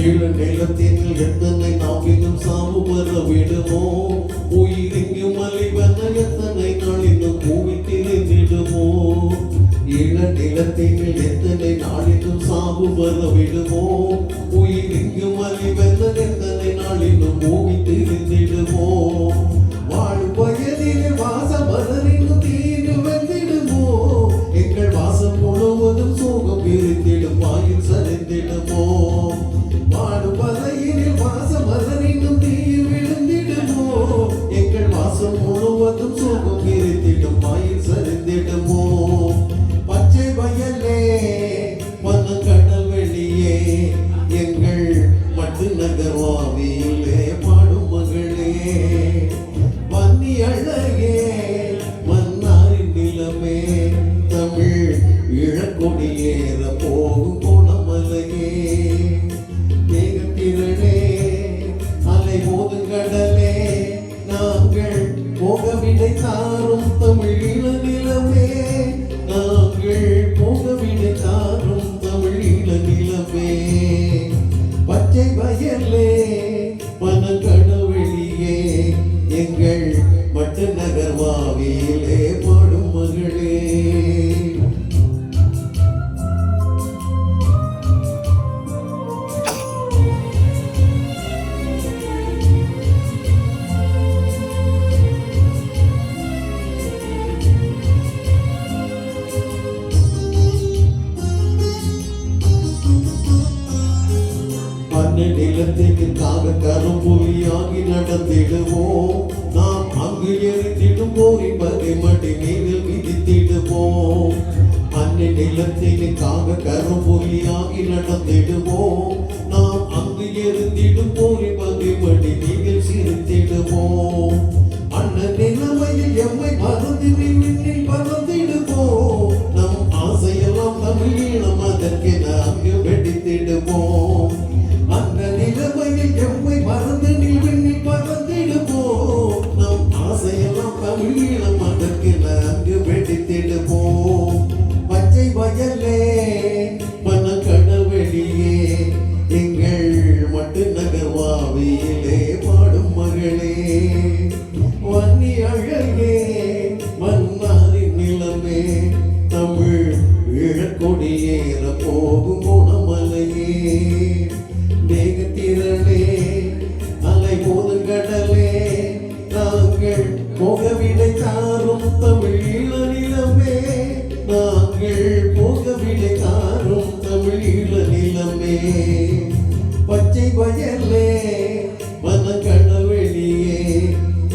ஈழ நிலத்தில் எத்தனை நாம் இன்னும் சாவு வர விடுமோ உயிரிங்கு மலைவன எத்தனை நாள் இன்னும் கூவி திரிந்திடுமோ ஈழ நிலத்தில் எத்தனை நாள் இன்னும் சாவு வர விடுமோ உயிரிங்கு மலைவன எத்தனை நாள் இன்னும் கூவி திரிந்திடுமோ வாழும் வயதில் வாசம் மலரினும் தீரு வந்திடுமோ எங்கள் வாசம் முழுவதும் சோகம் பிரித்திடும் வாயில் சரிந்திடுமோ வாழும் வலையினில் வாசம் மலரினும் தீர் விழுந்திடுமோ எங்கள் வாசம் முழுவதும் சோகம் பிரித்திடும் வாயில் சரிந்திடுமோ பச்சை வயலே கடல் வெளியே எங்கள் மட்டு நகர்வாவியிலே பாடும் மகளே வன்னி அழகே மன்னாரின் நிலமே தமிழ் இழக்கொடியேற போகும் கோணமலையே மேகத்திரளே அலை மோதும் கடலே நாங்கள் போகவிடை தாரும் தமிழ் இள நிலமே நாங்கள் போகவிடை தாரும் தமிழ் இள நிலமே பச்சை வயலே கடல் வெளியே எங்கள் மட்டு நகர்வாவியிலே பாடும் மகளே நிலத்திற்காக கரும்புலியாகி நடந்திடுவோம் நாம் அங்கு எரித்திடும் போரி பகைமடி மீது விதித்திடுவோம் அன்னை நிலத்திற்காக கரும்புலியாகி நடந்திடுவோம் நாம் அங்கு எரித்திடும் போரி பகைமடி மீது சிரித்திடுவோம் அண்ணன் நிலைமையில் எம்மை மறந்து விண்ணில் பறந்திடுவோம் நம் ஆசையெல்லாம் தமிழீழம் அதற்கென அங்கு வெடித்திடுவோம் அந்த நிலைமையில் எம்மை மறந்து நில்வெண்ணில் பறந்திடுவோம் நம் ஆசையெல்லாம் தமிழீழம் அதற்கென அங்கு வெடித்திடுவோம் பச்சை வயலே கடல் வெளியே எங்கள் மட்டு நகர்வாவியிலே பாடும் மகளே வன்னி அழகே மன்னாரின் நிலமே தமிழ் இழக்கொடியேற போகும் கோணமலையே மேகத்திரளே அலை மோதும் கடலே நாங்கள் போகவிடை தாரும் தமிழ் இள நிலமே நாங்கள் போகவிடை தாரும் தமிழ் இள நிலமே பச்சை வயலே கடல் வெளியே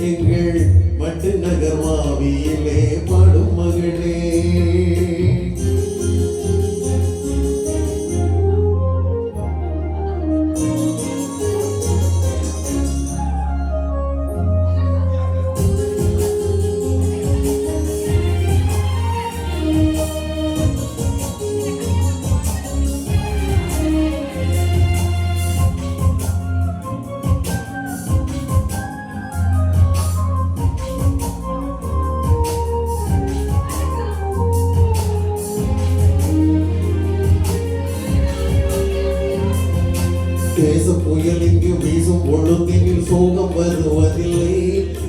எங்கள் மட்டு நகர்வாவியிலே பாடும் மகளே தேச புயல் இங்கு வீசும் பொழுதினில் சோகம் வருவதில்லை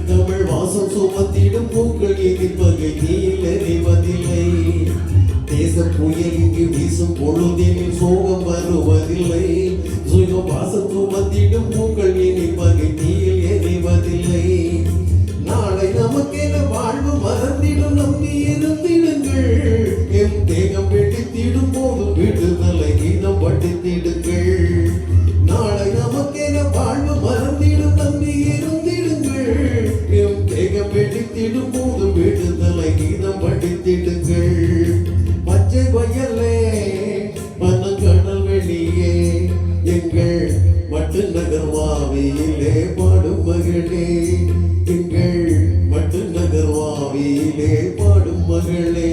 தமிழ் வாசம் சுமத்திடும் பூக்கள் எதிர்ப்பகை நீல் எறிவதில்லை தேச புயல் இங்கு வீசும் பொழுதினில் சோகம் வருவதில்லை சுய வாசம் சுமத்திடும் பூக்கள் எதிர்ப்பகை நீல் எறிவதில்லை நாளை நமக்கென வாழ்வு மறந்திடும் நம்பி இருந்திடுங்கள் எம் தேகம் வெடித்திடும் போதும் விடுதலை கீதம் படித்திடுங்கள் நாளை நமக்கென வாழ்வு மறந்திடும் நம்பி இருந்திடுங்கள் எம் தேகம் வெடித்திடும் போது விடுதலை கீதம் படித்திடுங்கள் பச்சை வயலே கடல் வெளியே எங்கள் மட்டு நகர்வாவியிலே பாடும் மகளே எங்கள் மட்டு நகர்வாவியிலே பாடும் மகளே